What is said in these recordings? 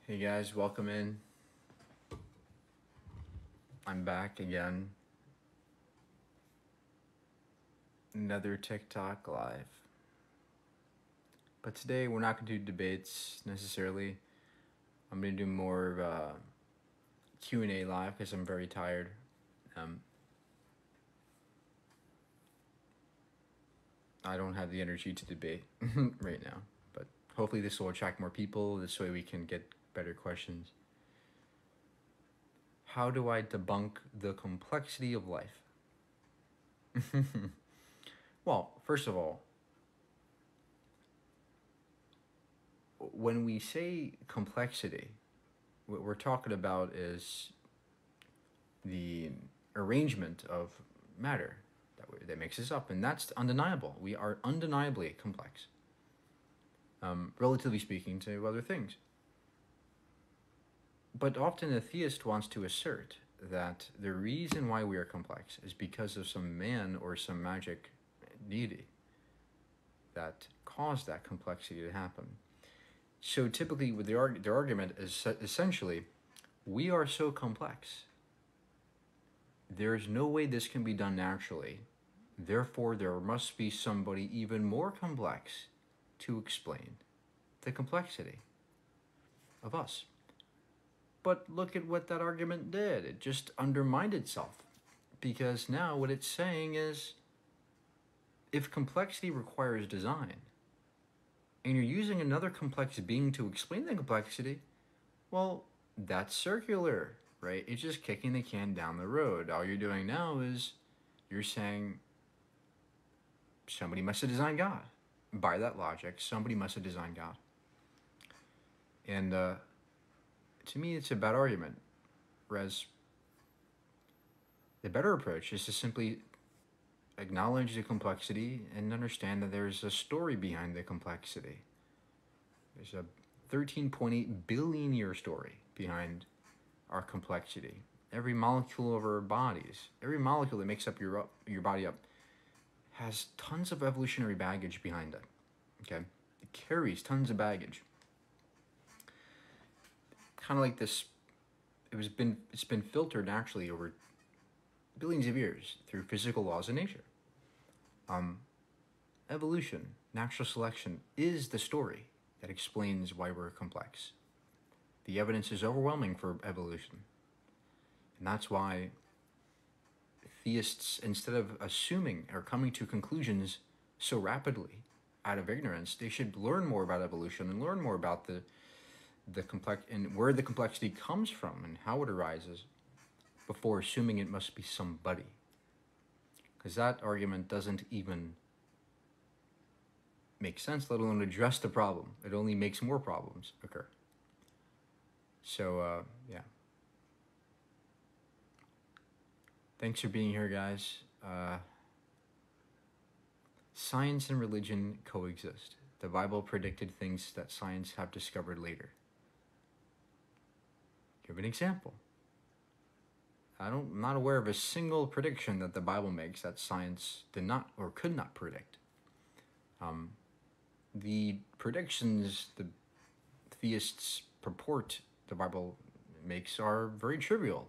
Hey guys, welcome in. I'm back again. Another TikTok live. But today we're not going to do debates necessarily. I'm going to do more of a Q&A live because I'm very tired. I don't have the energy to debate right now. But hopefully this will attract more people. This way we can get better questions. How do I debunk the complexity of life? Well, first of all, when we say complexity, what we're talking about is the arrangement of matter that makes us up, and that's undeniable. We are undeniably complex, relatively speaking to other things. But often a theist wants to assert that the reason why we are complex is because of some man or some magic deity that caused that complexity to happen. So typically, with their argument is essentially, we are so complex. There is no way this can be done naturally. Therefore, there must be somebody even more complex to explain the complexity of us. But look at what that argument did. It just undermined itself. Because now what it's saying is, if complexity requires design, and you're using another complex being to explain the complexity, well, that's circular, right? It's just kicking the can down the road. All you're doing now is you're saying somebody must have designed God. By that logic, somebody must have designed God. And to me, it's a bad argument. Whereas the better approach is to simply acknowledge the complexity and understand that there's a story behind the complexity. There's a 13.8 billion year story behind our complexity. Every molecule of our bodies, every molecule that makes up your body up, has tons of evolutionary baggage behind it. Okay, it carries tons of baggage. Kind of like this, it's been filtered naturally over billions of years through physical laws of nature. Evolution, natural selection, is the story that explains why we're complex. The evidence is overwhelming for evolution. And that's why theists, instead of assuming or coming to conclusions so rapidly out of ignorance, they should learn more about evolution and learn more about the complex and where the complexity comes from and how it arises before assuming it must be somebody. Because that argument doesn't even make sense, let alone address the problem. It only makes more problems occur. So, yeah. Thanks for being here, guys. Science and religion coexist. The Bible predicted things that science have discovered later. Give an example. I'm not aware of a single prediction that the Bible makes that science did not or could not predict. The predictions the theists purport the Bible makes are very trivial.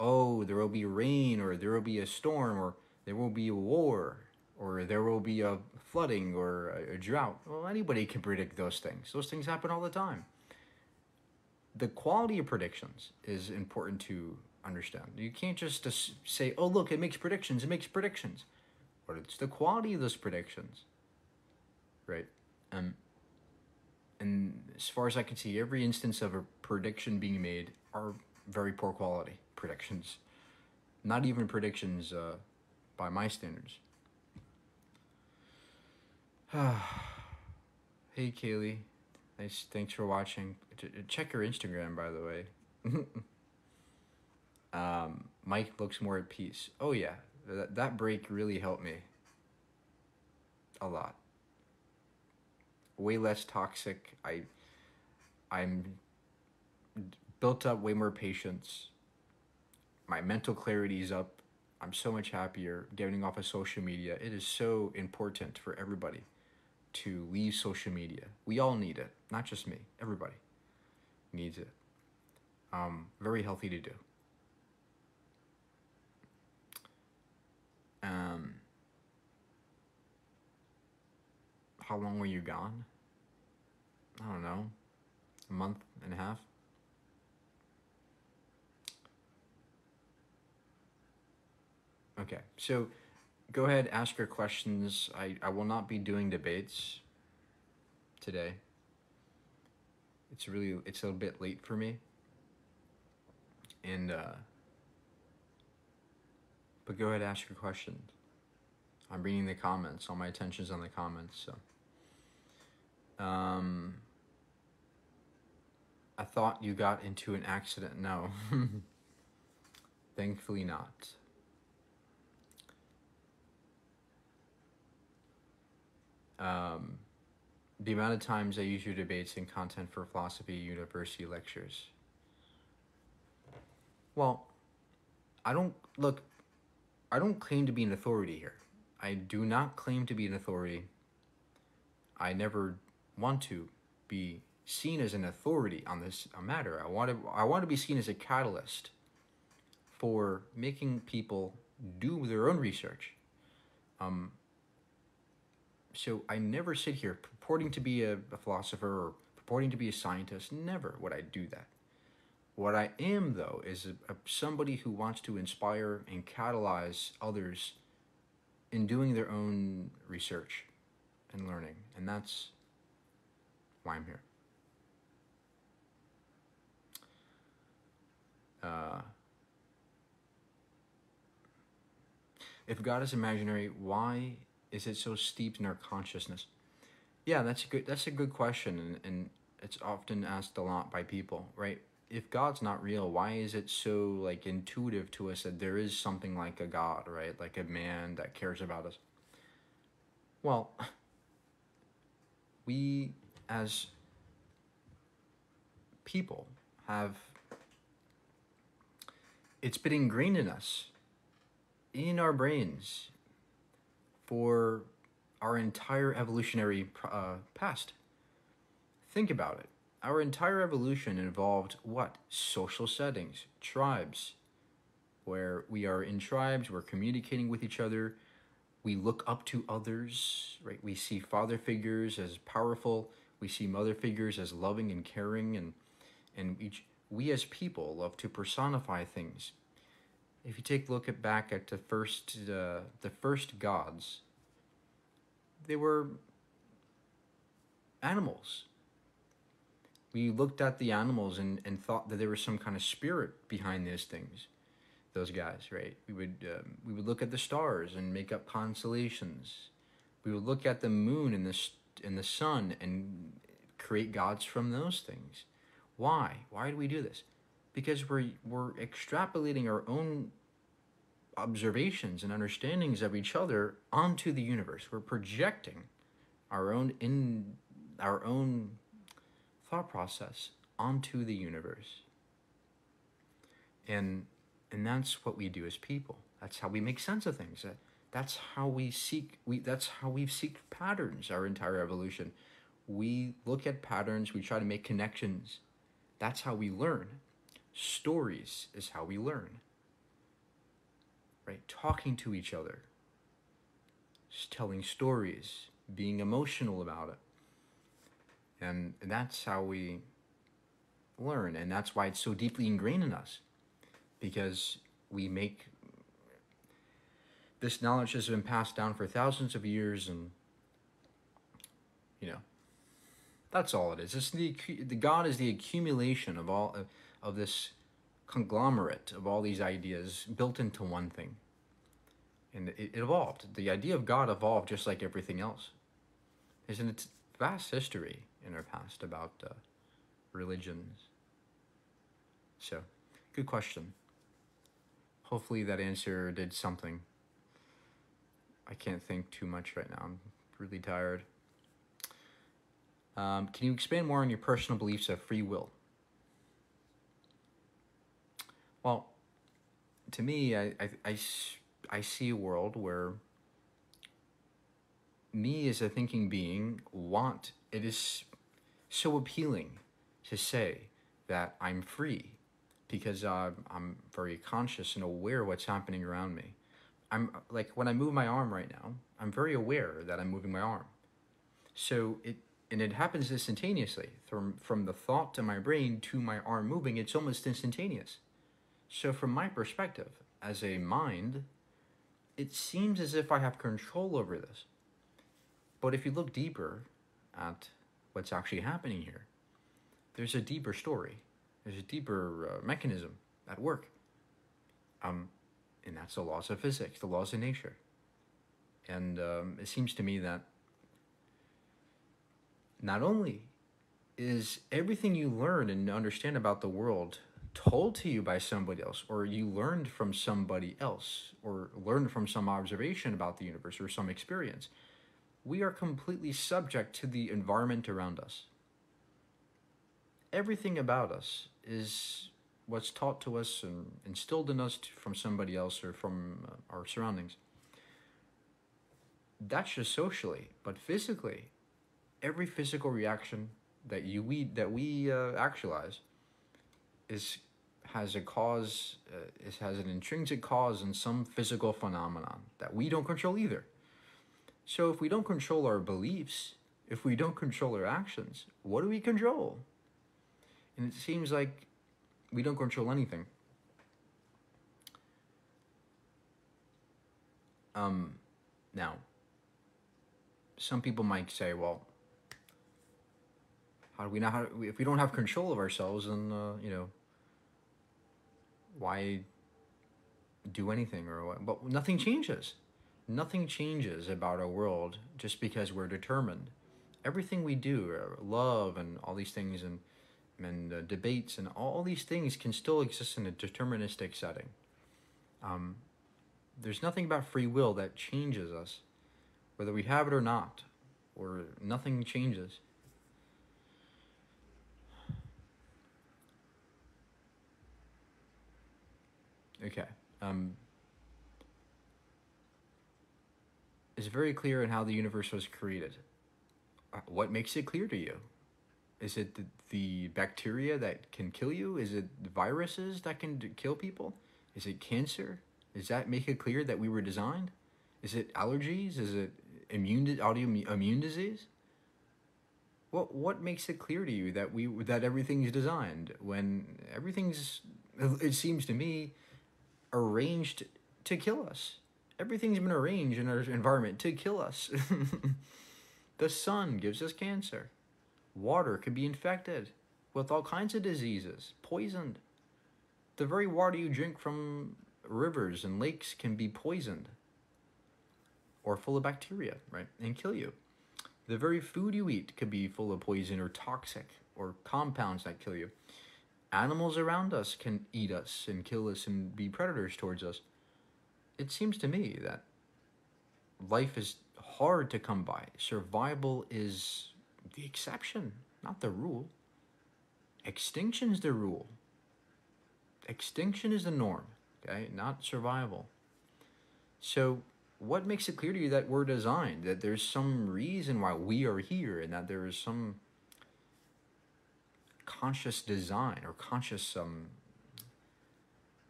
Oh, there will be rain, or there will be a storm, or there will be a war, or there will be a flooding or a drought. Well, anybody can predict those things. Those things happen all the time. The quality of predictions is important to understand. You can't just say, oh, look, it makes predictions. But it's the quality of those predictions, right? And as far as I can see, every instance of a prediction being made are very poor quality predictions. Not even predictions by my standards. Hey, Kaylee. Thanks for watching. Check your Instagram, by the way. Mike looks more at peace. Oh, yeah. That break really helped me. A lot. Way less toxic. I'm built up way more patience. My mental clarity is up. I'm so much happier getting off of social media. It is so important for everybody to leave social media. We all need it, not just me, everybody. needs it. Very healthy to do. Um, how long were you gone? I don't know, a month and a half. Okay, so go ahead, ask your questions. I will not be doing debates today. It's a little bit late for me. And but go ahead, ask your questions. I'm reading the comments. All my attention's on the comments. So, I thought you got into an accident. No, thankfully not. The amount of times I use your debates and content for philosophy university lectures. Well, I don't look. I don't claim to be an authority here. I do not claim to be an authority. I never want to be seen as an authority on this matter. I want to be seen as a catalyst for making people do their own research. So I never sit here purporting to be a philosopher or purporting to be a scientist. Never would I do that. What I am, though, is somebody who wants to inspire and catalyze others in doing their own research and learning. And that's why I'm here. If God is imaginary, why is it so steeped in our consciousness? Yeah, that's a good question, and it's often asked a lot by people, right? If God's not real, why is it so like intuitive to us that there is something like a God, right? Like a man that cares about us. Well, we as people have, it's been ingrained in us, in our brains, for our entire evolutionary past. Think about it. Our entire evolution involved what? Social settings, tribes, where we are in tribes, we're communicating with each other, we look up to others, right? We see father figures as powerful, we see mother figures as loving and caring, and we as people love to personify things. If you take a look back at the first gods, they were animals. We looked at the animals and thought that there was some kind of spirit behind those things, those guys, right? We would look at the stars and make up constellations. We would look at the moon and the sun and create gods from those things. Why? Why do we do this? Because we're extrapolating our own observations and understandings of each other onto the universe. We're projecting our own thought process onto the universe. And that's what we do as people. That's how we make sense of things. That's how we've seeked patterns our entire evolution. We look at patterns, we try to make connections. That's how we learn. Stories is how we learn. Right? Talking to each other, telling stories, being emotional about it. And that's how we learn. And that's why it's so deeply ingrained in us. Because this knowledge has been passed down for thousands of years, and that's all it is. The God is the accumulation of all of this conglomerate of all these ideas built into one thing. And it evolved. The idea of God evolved just like everything else. There's a vast history in our past about religions. So, good question. Hopefully that answer did something. I can't think too much right now. I'm really tired. Can you expand more on your personal beliefs of free will? Well, to me, I see a world where me as a thinking being it is so appealing to say that I'm free because I'm very conscious and aware of what's happening around me. I'm like when I move my arm right now, I'm very aware that I'm moving my arm. So it happens instantaneously from the thought to my brain to my arm moving. It's almost instantaneous. So from my perspective, as a mind, it seems as if I have control over this. But if you look deeper at what's actually happening here, there's a deeper story. There's a deeper mechanism at work. And that's the laws of physics, the laws of nature. And it seems to me that not only is everything you learn and understand about the world told to you by somebody else, or you learned from somebody else, or learned from some observation about the universe or some experience, we are completely subject to the environment around us. Everything about us is what's taught to us and instilled in us from somebody else or from our surroundings. That's just socially, but physically, every physical reaction that we actualize is has a cause. It has an intrinsic cause in some physical phenomenon that we don't control either. So if we don't control our beliefs, if we don't control our actions, what do we control? And it seems like we don't control anything. Now, some people might say, well, how do we know if we don't have control of ourselves, then, why do anything or what? But nothing changes. Nothing changes about our world just because we're determined. Everything we do, love and all these things and debates and all these things can still exist in a deterministic setting. There's nothing about free will that changes us, whether we have it or not, or nothing changes. Okay. It's very clear in how the universe was created. What makes it clear to you? Is it the bacteria that can kill you? Is it viruses that can kill people? Is it cancer? Does that make it clear that we were designed? Is it allergies? Is it autoimmune disease? What makes it clear to you that everything's designed when everything's, it seems to me, arranged to kill us? Everything's been arranged in our environment to kill us. The sun gives us cancer. Water could be infected with all kinds of diseases, poisoned. The very water you drink from rivers and lakes can be poisoned or full of bacteria, right, and kill you. The very food you eat could be full of poison or toxic or compounds that kill you. Animals around us can eat us and kill us and be predators towards us. It seems to me that life is hard to come by. Survival is the exception, not the rule. Extinction's the rule. Extinction is the norm, okay, not survival. So what makes it clear to you that we're designed, that there's some reason why we are here, and that there is some conscious design or conscious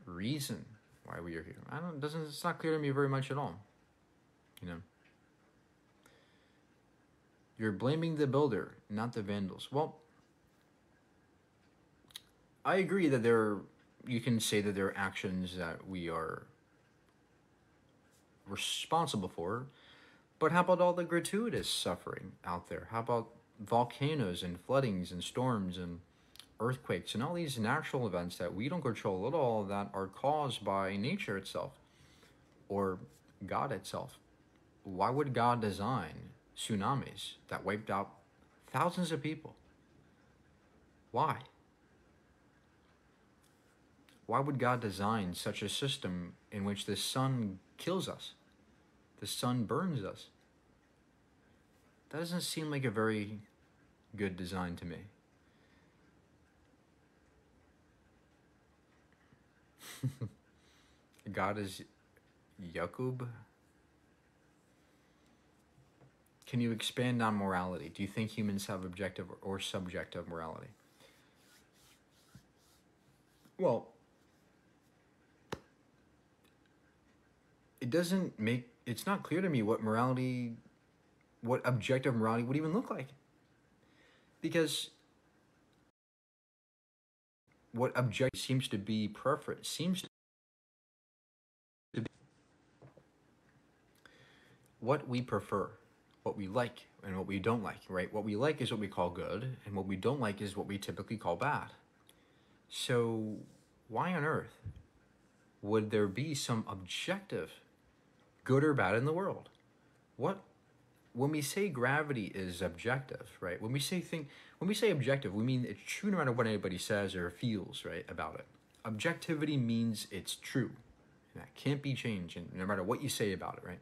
reason why we are here? It's not clear to me very much at all. You're blaming the builder, not the vandals. Well, I agree that you can say that there are actions that we are responsible for, but how about all the gratuitous suffering out there? How about volcanoes and floodings and storms and earthquakes and all these natural events that we don't control at all, that are caused by nature itself or God itself? Why would God design tsunamis that wiped out thousands of people? Why? Why would God design such a system in which the sun kills us? The sun burns us? That doesn't seem like a very good design to me. God is Yakub. Can you expand on morality? Do you think humans have objective or subjective morality? Well, it's not clear to me what morality, what objective morality would even look like. Because what objective seems to be preference, seems to be what we prefer, what we like, and what we don't like, right? What we like is what we call good, and what we don't like is what we typically call bad. So, why on earth would there be some objective good or bad in the world? What when we say gravity is objective, right? When we say objective, we mean it's true no matter what anybody says or feels, right, about it. Objectivity means it's true. That can't be changed, and no matter what you say about it, right?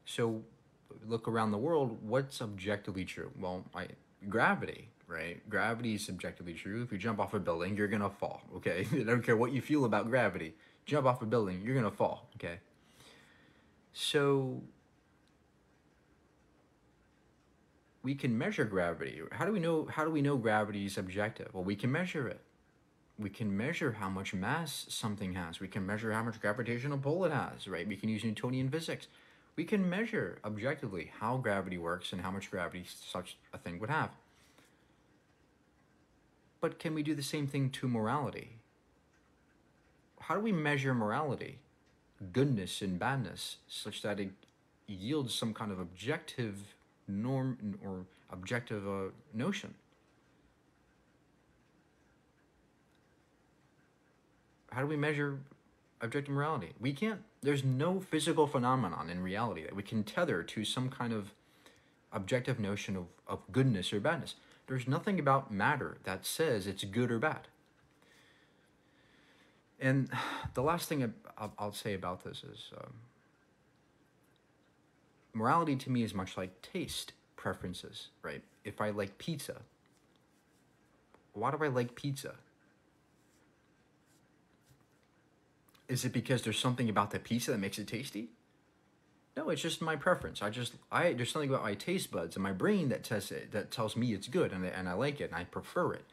So, look around the world. What's objectively true? Well, gravity, right? Gravity is subjectively true. If you jump off a building, you're gonna fall. Okay, I don't care what you feel about gravity. Jump off a building, you're gonna fall. Okay. So we can measure gravity. How do we know gravity is objective? Well, we can measure it. We can measure how much mass something has. We can measure how much gravitational pull it has, right? We can use Newtonian physics. We can measure objectively how gravity works and how much gravity such a thing would have. But can we do the same thing to morality? How do we measure morality, goodness and badness, such that it yields some kind of objective norm or objective notion? How do we measure objective morality? We can't. There's no physical phenomenon in reality that we can tether to some kind of objective notion of goodness or badness. There's nothing about matter that says it's good or bad. And the last thing I'll say about this is morality to me is much like taste preferences, right? If I like pizza, why do I like pizza? Is it because there's something about the pizza that makes it tasty? No, it's just my preference. There's something about my taste buds and my brain that tells me it's good and I like it and I prefer it.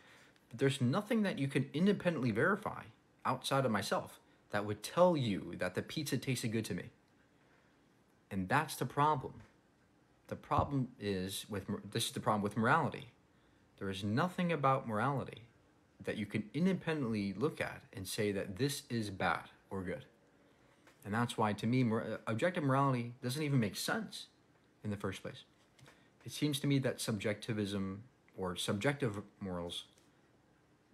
But there's nothing that you can independently verify outside of myself that would tell you that the pizza tasted good to me. And that's the problem. The problem is this is the problem with morality. There is nothing about morality that you can independently look at and say that this is bad or good. And that's why, to me, objective morality doesn't even make sense in the first place. It seems to me that subjectivism or subjective morals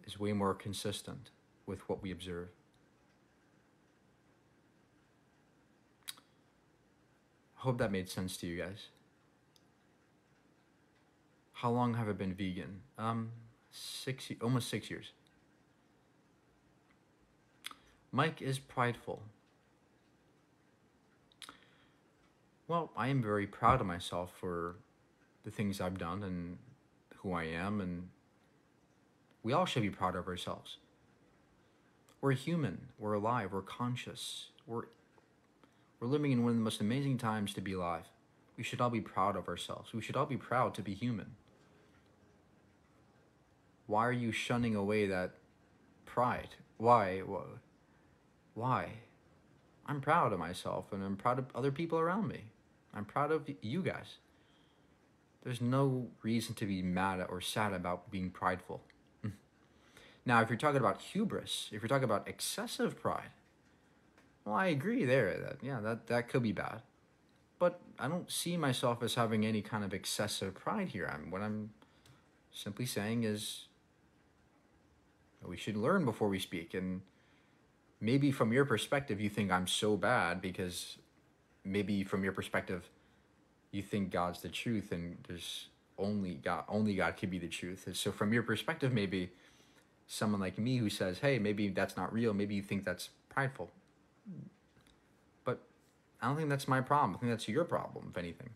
is way more consistent with what we observe. I hope that made sense to you guys. How long have I been vegan? Almost 6 years. Mike is prideful. Well, I am very proud of myself for the things I've done and who I am, and we all should be proud of ourselves. We're human, we're alive, we're conscious, we're living in one of the most amazing times to be alive. We should all be proud of ourselves. We should all be proud to be human. Why are you shunning away that pride? Why? I'm proud of myself, and I'm proud of other people around me. I'm proud of you guys. There's no reason to be mad or sad about being prideful. Now, if you're talking about hubris, if you're talking about excessive pride, well, I agree there that could be bad. But I don't see myself as having any kind of excessive pride here. What I'm simply saying is we should learn before we speak. And maybe from your perspective, you think I'm so bad because maybe from your perspective, you think God's the truth and there's only God can be the truth. And so from your perspective, maybe someone like me who says, hey, maybe that's not real, maybe you think that's prideful. But I don't think that's my problem. I think that's your problem, if anything.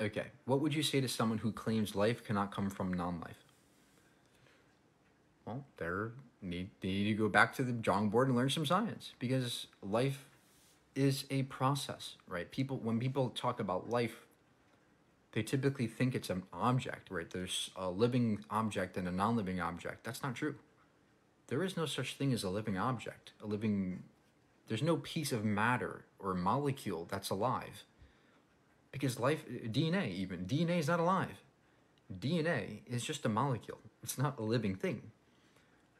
Okay, what would you say to someone who claims life cannot come from non-life? Well, they need to go back to the drawing board and learn some science, because life is a process, right? When people talk about life, they typically think it's an object, right? There's a living object and a non-living object. That's not true. There is no such thing as a living object. There's no piece of matter or molecule that's alive. Because DNA is not alive. DNA is just a molecule. It's not a living thing.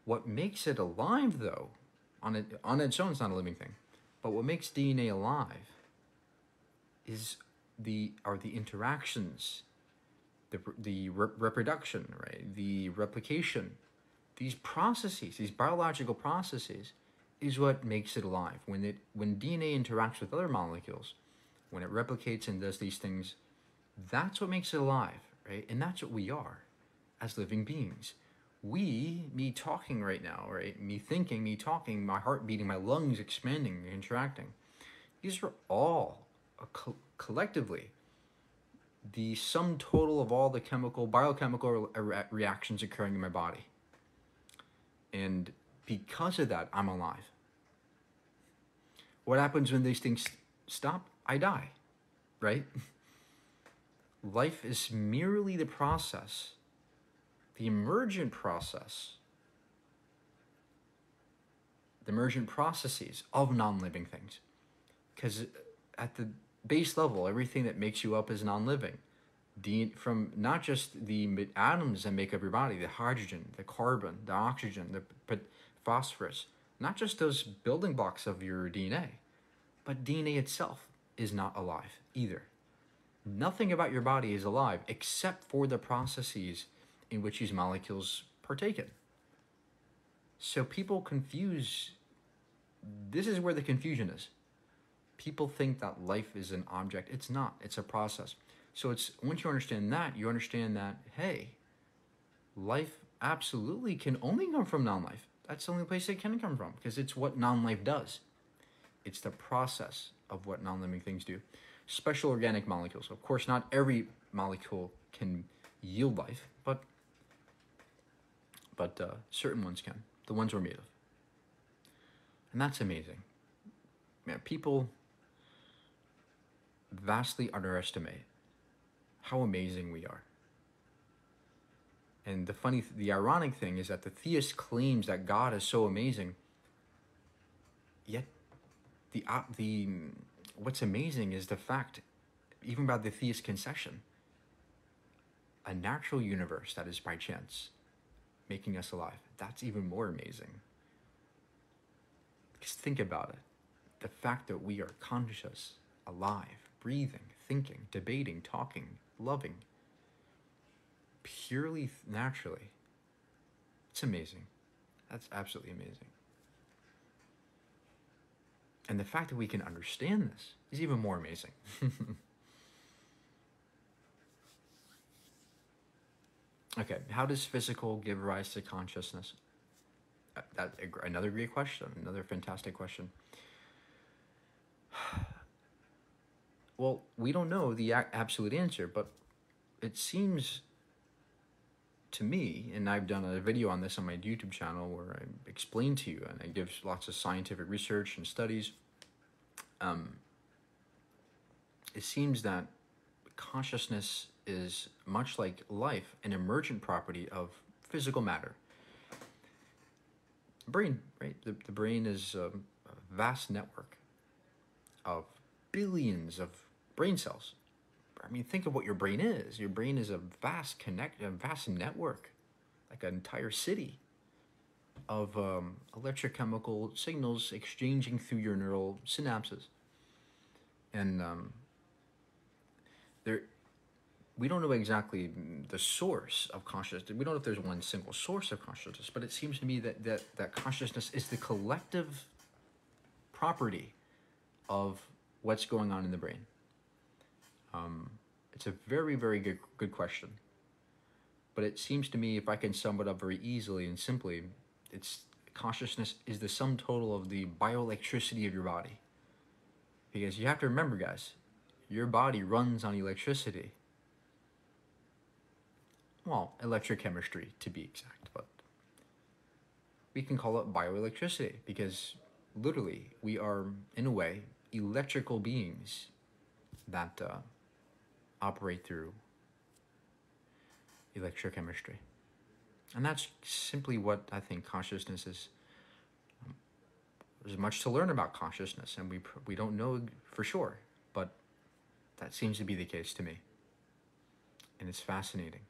What makes it alive, though, on its own, it's not a living thing. But what makes DNA alive are the interactions, the reproduction, right? The replication. These processes, these biological processes, is what makes it alive. When DNA interacts with other molecules, when it replicates and does these things, that's what makes it alive, right? And that's what we are as living beings. Me talking right now, right? Me thinking, me talking, my heart beating, my lungs expanding, contracting. These are all collectively the sum total of all the biochemical reactions occurring in my body. And because of that, I'm alive. What happens when these things stop? I die, right? Life is merely the process, the emergent process, the emergent processes of non-living things. Because at the base level, everything that makes you up is non-living. From not just the atoms that make up your body, the hydrogen, the carbon, the oxygen, the phosphorus, not just those building blocks of your DNA, but DNA itself is not alive either. Nothing about your body is alive except for the processes in which these molecules partake in. So people confuse, this is where the confusion is. People think that life is an object. It's not, it's a process. So once you understand that, hey, life absolutely can only come from non-life. That's the only place it can come from, because it's what non-life does. It's the process of what non-living things do. Special organic molecules. Of course, not every molecule can yield life, but certain ones can. The ones we're made of. And that's amazing. Man, people vastly underestimate how amazing we are. And the ironic thing is that the theist claims that God is so amazing, yet what's amazing is the fact, even by the theist concession, a natural universe that is by chance making us alive. That's even more amazing. Just think about it. The fact that we are conscious, alive, breathing, thinking, debating, talking, loving, purely naturally. It's amazing. That's absolutely amazing. And the fact that we can understand this is even more amazing. Okay, how does physical give rise to consciousness? Another great question, another fantastic question. Well, we don't know the absolute answer, but it seems to me, and I've done a video on this on my YouTube channel where I explain to you, and I give lots of scientific research and studies. It seems that consciousness is, much like life, an emergent property of physical matter. Brain, right? The brain is a vast network of billions of brain cells. I mean, think of what your brain is. Your brain is a vast network, like an entire city of electrochemical signals exchanging through your neural synapses. And we don't know exactly the source of consciousness. We don't know if there's one single source of consciousness, but it seems to me that consciousness is the collective property of what's going on in the brain. It's a very, very good question. But it seems to me, if I can sum it up very easily and simply, consciousness is the sum total of the bioelectricity of your body. Because you have to remember, guys, your body runs on electricity. Well, electrochemistry to be exact, but we can call it bioelectricity because literally we are, in a way, electrical beings that operate through electrochemistry. And that's simply what I think consciousness is. There's much to learn about consciousness, and we don't know for sure, but that seems to be the case to me. And it's fascinating.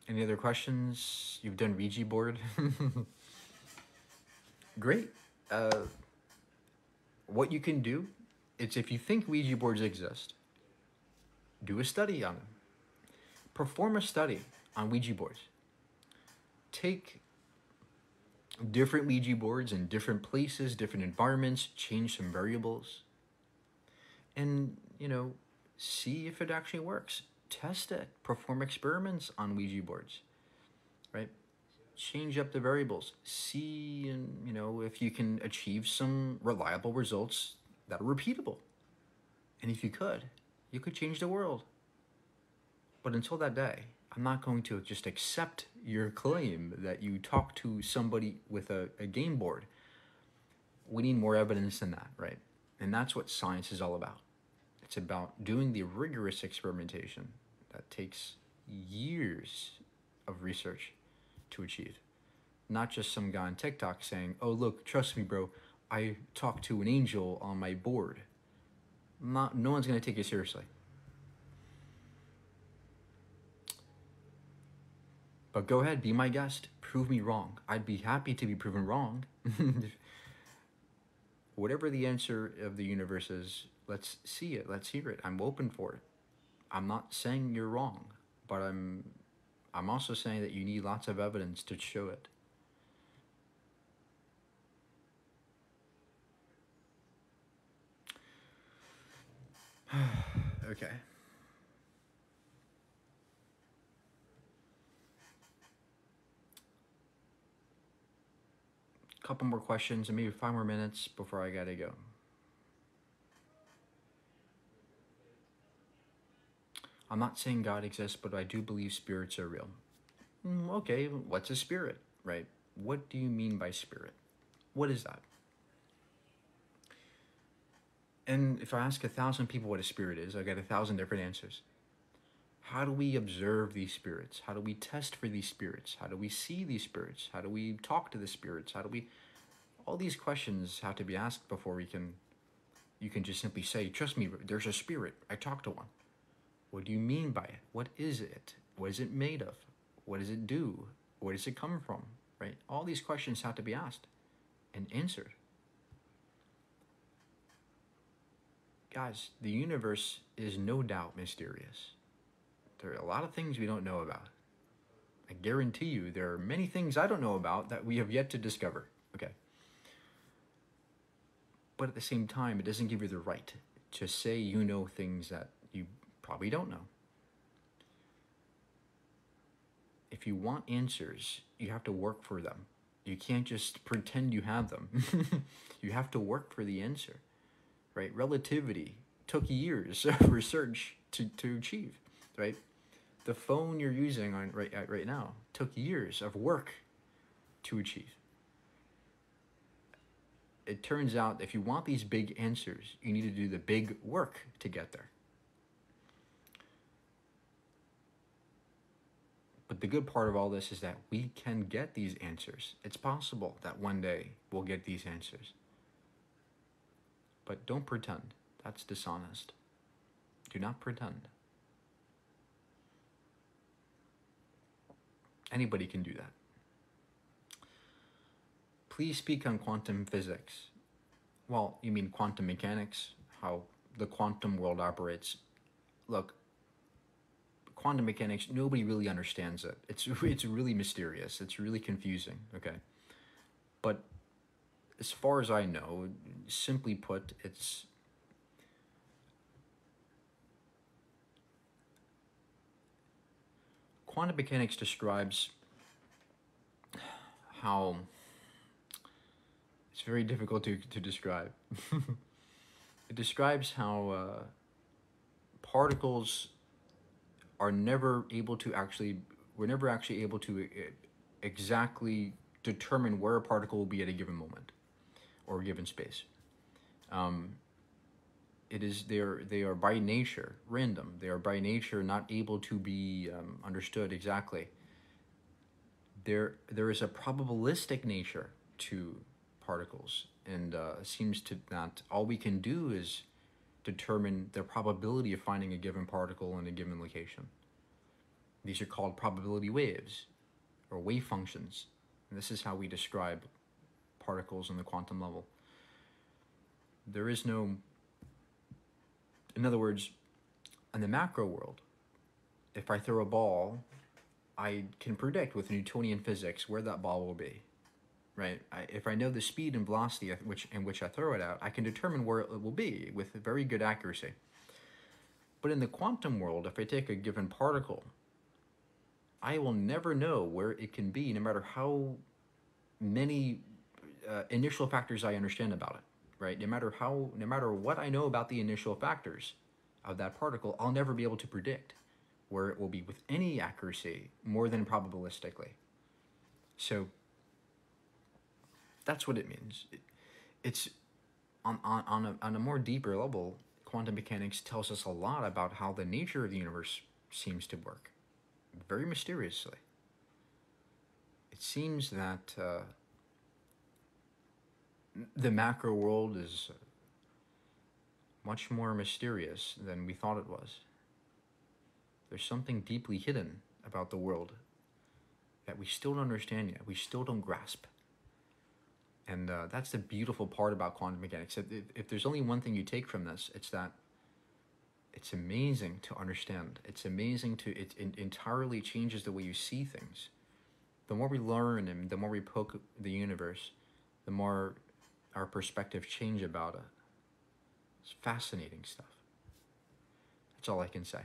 Any other questions? You've done Ouija board? Great. What you can do, it's if you think Ouija boards exist, do a study on them. Perform a study on Ouija boards. Take different Ouija boards in different places, different environments, change some variables, and, see if it actually works. Test it. Perform experiments on Ouija boards, right? Change up the variables. See, if you can achieve some reliable results that are repeatable. And if you could change the world. But until that day, I'm not going to just accept your claim that you talk to somebody with a game board. We need more evidence than that, right? And that's what science is all about. It's about doing the rigorous experimentation that takes years of research to achieve. Not just some guy on TikTok saying, oh, look, trust me, bro, I talked to an angel on my board. No one's going to take you seriously. But go ahead, be my guest. Prove me wrong. I'd be happy to be proven wrong. Whatever the answer of the universe is, let's see it. Let's hear it. I'm open for it. I'm not saying you're wrong, but I'm also saying that you need lots of evidence to show it. Okay. Couple more questions and maybe 5 more minutes before I gotta go. I'm not saying God exists, but I do believe spirits are real. Okay, what's a spirit, right? What do you mean by spirit? What is that? And if I ask 1,000 people what a spirit is, I get 1,000 different answers. How do we observe these spirits? How do we test for these spirits? How do we see these spirits? How do we talk to the spirits? All these questions have to be asked before you can just simply say, trust me, there's a spirit. I talked to one. What do you mean by it? What is it? What is it made of? What does it do? Where does it come from? Right? All these questions have to be asked and answered. Guys, the universe is no doubt mysterious. There are a lot of things we don't know about. I guarantee you there are many things I don't know about that we have yet to discover. Okay. But at the same time, it doesn't give you the right to say you know things that you probably don't know. If you want answers, you have to work for them. You can't just pretend you have them. You have to work for the answer, right? Relativity took years of research to achieve, right? The phone you're using right now took years of work to achieve. It turns out if you want these big answers, you need to do the big work to get there. But the good part of all this is that we can get these answers. It's possible that one day we'll get these answers. But don't pretend. That's dishonest. Do not pretend. Anybody can do that. Please speak on quantum physics. Well, you mean quantum mechanics, how the quantum world operates. Look, quantum mechanics, nobody really understands it. It's really mysterious. It's really confusing, okay? But as far as I know, simply put, it's quantum mechanics describes how it's very difficult to describe. it describes how particles are never able to actually, we're never actually able to exactly determine where a particle will be at a given moment or a given space. Um, it is they are by nature random. They are by nature not able to be understood exactly. There is a probabilistic nature to particles, and it seems to that all we can do is determine the probability of finding a given particle in a given location. These are called probability waves or wave functions. And this is how we describe particles in the quantum level. There is no, in other words, in the macro world, if I throw a ball, I can predict with Newtonian physics where that ball will be, right? If I know the speed and velocity in which I throw it out, I can determine where it will be with very good accuracy. But in the quantum world, if I take a given particle, I will never know where it can be, no matter how many initial factors I understand about it, right? No matter what I know about the initial factors of that particle, I'll never be able to predict where it will be with any accuracy more than probabilistically. So that's what it means. It's on a more deeper level, quantum mechanics tells us a lot about how the nature of the universe seems to work, very mysteriously. It seems that the macro world is much more mysterious than we thought it was. There's something deeply hidden about the world that we still don't understand yet, we still don't grasp. And that's the beautiful part about quantum mechanics. If there's only one thing you take from this, it's that it's amazing to understand. It's amazing it entirely changes the way you see things. The more we learn and the more we poke the universe, the more our perspectives change about it. It's fascinating stuff. That's all I can say.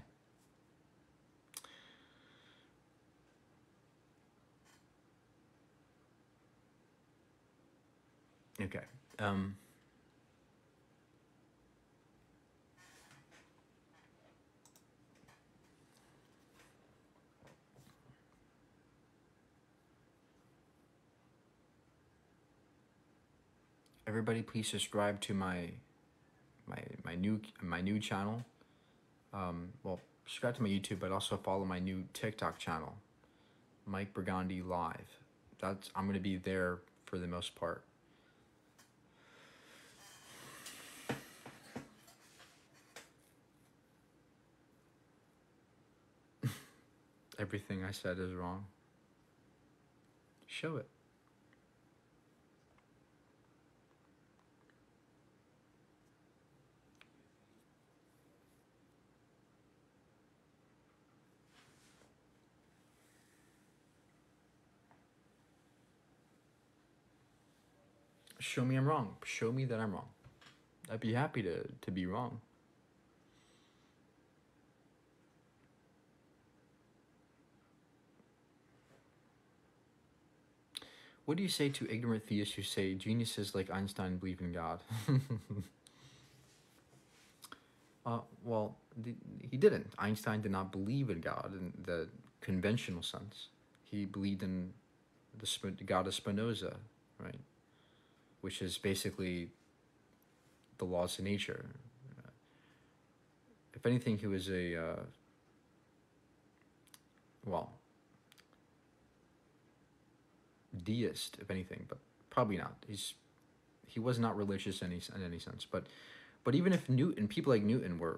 Okay. Everybody, please subscribe to my new channel. Well, subscribe to my YouTube, but also follow my new TikTok channel, Mike Burgandy Live. I'm gonna be there for the most part. Everything I said is wrong. Show it. Show me I'm wrong. Show me that I'm wrong. I'd be happy to be wrong. What do you say to ignorant theists who say geniuses like Einstein believe in God? Well, he didn't. Einstein did not believe in God in the conventional sense. He believed in the God of Spinoza, right? Which is basically the laws of nature. If anything, he was well, deist, if anything, but probably not. He was not religious in any sense. But even if Newton, people like Newton were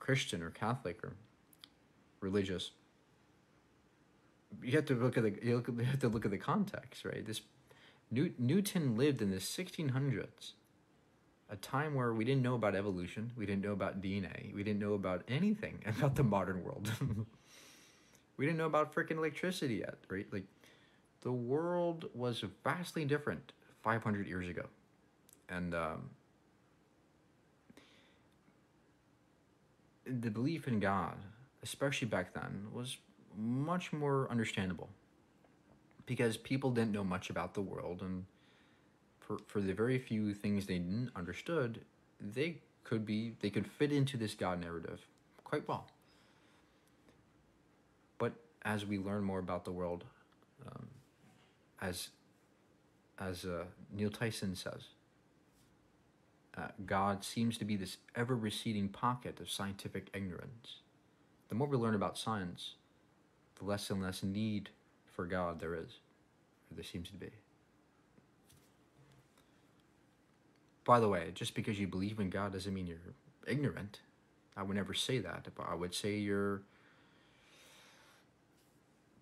Christian or Catholic or religious, you have to look at the context, right? Newton lived in the 1600s, a time where we didn't know about evolution, we didn't know about DNA, we didn't know about anything about the modern world. We didn't know about freaking electricity yet, right? Like, the world was vastly different 500 years ago. And the belief in God, especially back then, was much more understandable because people didn't know much about the world, and for the very few things they didn't understood, they could fit into this God narrative quite well. But as we learn more about the world, um, as Neil Tyson says, God seems to be this ever receding pocket of scientific ignorance. The more we learn about science, the less and less need for God there is, or there seems to be. By the way, just because you believe in God doesn't mean you're ignorant. I would never say that. But I would say you're,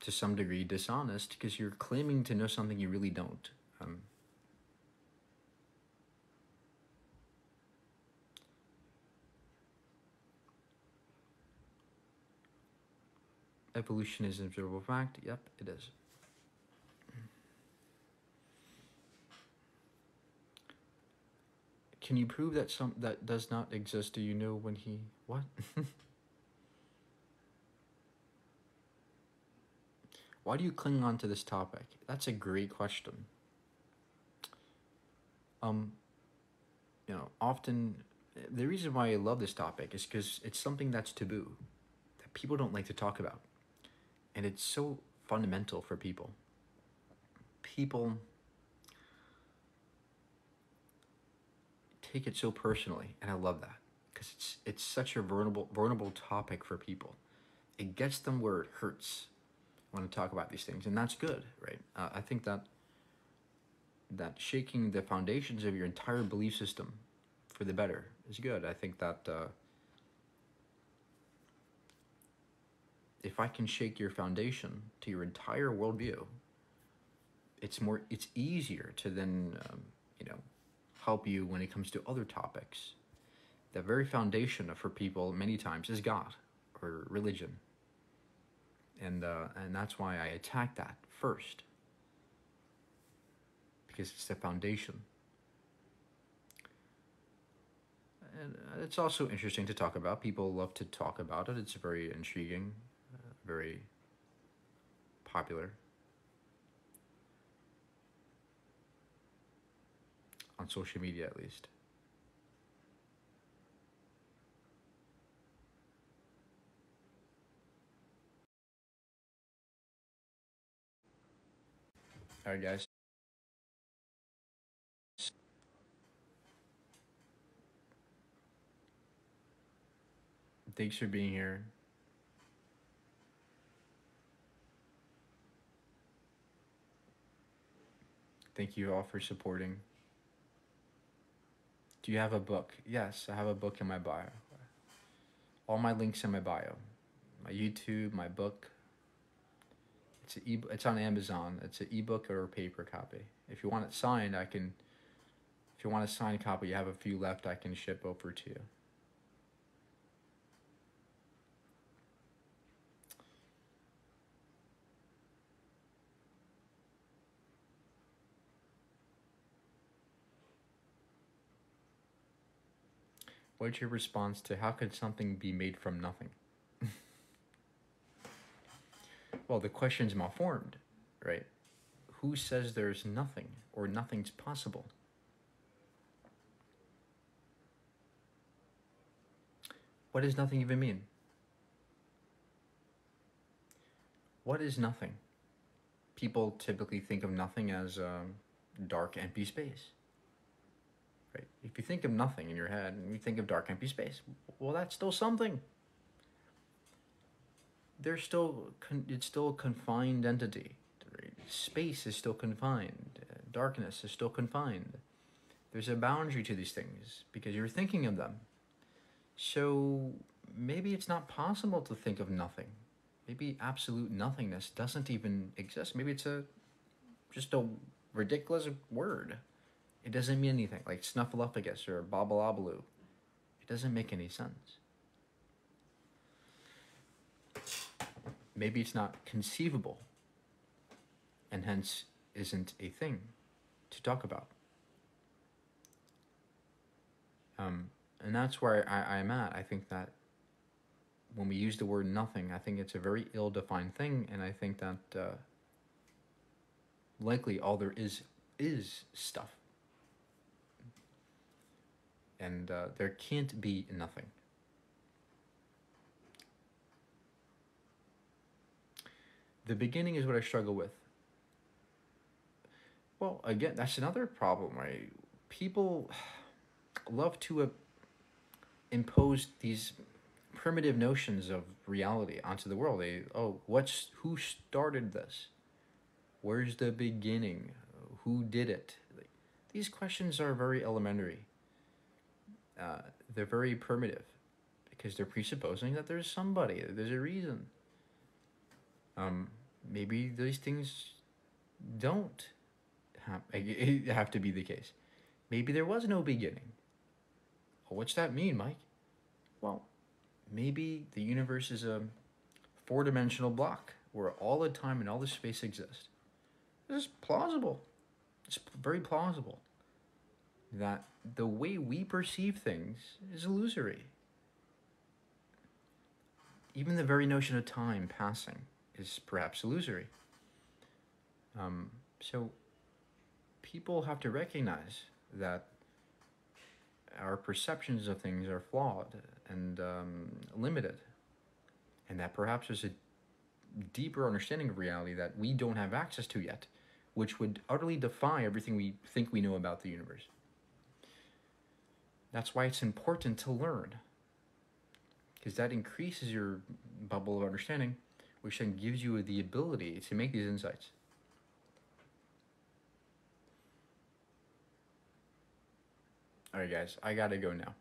to some degree, dishonest because you're claiming to know something you really don't. Evolution is an observable fact. Yep, it is. Can you prove that that does not exist? Do you know when he what? Why do you cling on to this topic? That's a great question. Often the reason why I love this topic is because it's something that's taboo, that people don't like to talk about, and it's so fundamental for people. People take it so personally, and I love that because it's such a vulnerable topic for people. It gets them where it hurts when I talk about these things, and that's good, right? I think that shaking the foundations of your entire belief system for the better is good. I think that if I can shake your foundation to your entire worldview, it's easier to then help you when it comes to other topics. The very foundation for people many times is God or religion, and that's why I attack that first, because it's the foundation. And it's also interesting to talk about. People love to talk about it. It's very intriguing, very popular on social media, at least. All right, guys. Thanks for being here. Thank you all for supporting. Do you have a book? Yes, I have a book in my bio. All my links in my bio. My YouTube, my book. It's on Amazon. It's an ebook or a paper copy. If you want it signed, I can. If you want a signed copy, you have a few left, I can ship over to you. What's your response to how could something be made from nothing? Well, the question's malformed, right? Who says there's nothing or nothing's possible? What does nothing even mean? What is nothing? People typically think of nothing as dark, empty space. Right? If you think of nothing in your head and you think of dark, empty space, well, that's still something. It's still a confined entity. Right? Space is still confined. Darkness is still confined. There's a boundary to these things because you're thinking of them. So maybe it's not possible to think of nothing. Maybe absolute nothingness doesn't even exist. Maybe it's just a ridiculous word. It doesn't mean anything, like snuffleupagus or babalabaloo. It doesn't make any sense. Maybe it's not conceivable, and hence isn't a thing to talk about. And that's where I'm at. I think that when we use the word nothing, I think it's a very ill-defined thing, and I think that likely all there is stuff. and there can't be nothing. The beginning is what I struggle with. Well, again, that's another problem, right? People love to impose these primitive notions of reality onto the world. Who started this? Where's the beginning? Who did it? Like, these questions are very elementary. They're very primitive because they're presupposing that there's somebody, there's a reason. Maybe these things don't have to be the case. Maybe there was no beginning. Well, what's that mean, Mike? Well, maybe the universe is a four-dimensional block where all the time and all the space exist. This is plausible. It's very plausible that the way we perceive things is illusory. Even the very notion of time passing is perhaps illusory. So people have to recognize that our perceptions of things are flawed and limited, and that perhaps there's a deeper understanding of reality that we don't have access to yet, which would utterly defy everything we think we know about the universe. That's why it's important to learn, because that increases your bubble of understanding, which then gives you the ability to make these insights. All right, guys, I gotta go now.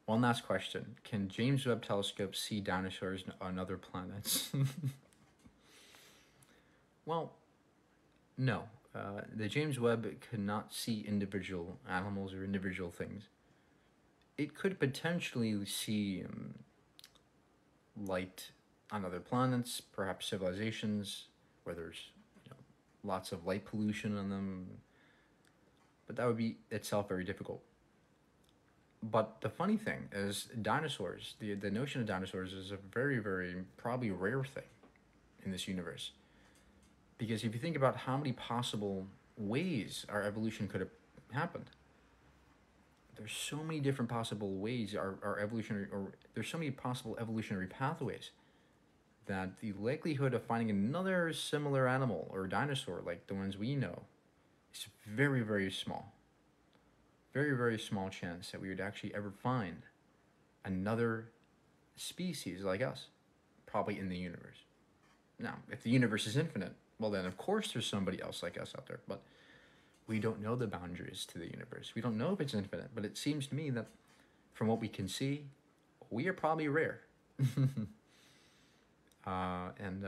One last question. Can James Webb Telescope see dinosaurs on other planets? Well, no. The James Webb could not see individual animals or individual things. It could potentially see light on other planets, perhaps civilizations, where there's lots of light pollution on them. But that would be itself very difficult. But the funny thing is, dinosaurs, the notion of dinosaurs is a very, very probably rare thing in this universe. Because if you think about how many possible ways our evolution could have happened, there's so many different possible ways our evolutionary, or there's so many possible evolutionary pathways that the likelihood of finding another similar animal or dinosaur like the ones we know is very, very small. Very, very small chance that we would actually ever find another species like us, probably in the universe. Now, if the universe is infinite, well then of course there's somebody else like us out there, but we don't know the boundaries to the universe. We don't know if it's infinite, but it seems to me that from what we can see, we are probably rare. And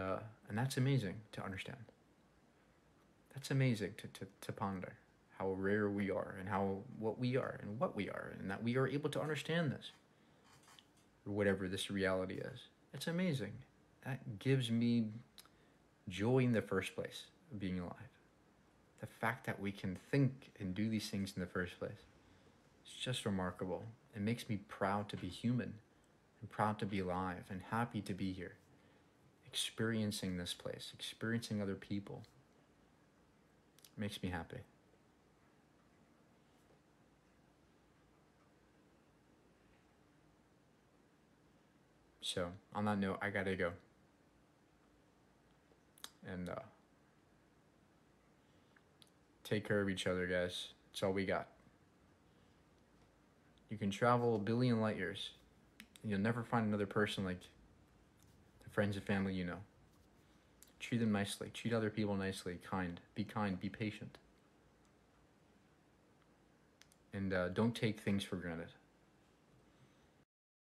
that's amazing to understand. That's amazing to ponder how rare we are and what we are and that we are able to understand this, or whatever this reality is. It's amazing. That gives me joy in the first place of being alive. The fact that we can think and do these things in the first place, it's just remarkable. It makes me proud to be human and proud to be alive and happy to be here, experiencing this place, experiencing other people. It makes me happy. So, on that note, I gotta go. And take care of each other, guys. That's all we got. You can travel 1 billion light years, and you'll never find another person like the friends and family you know. Treat them nicely. Treat other people nicely. Be kind. Be patient. And don't take things for granted.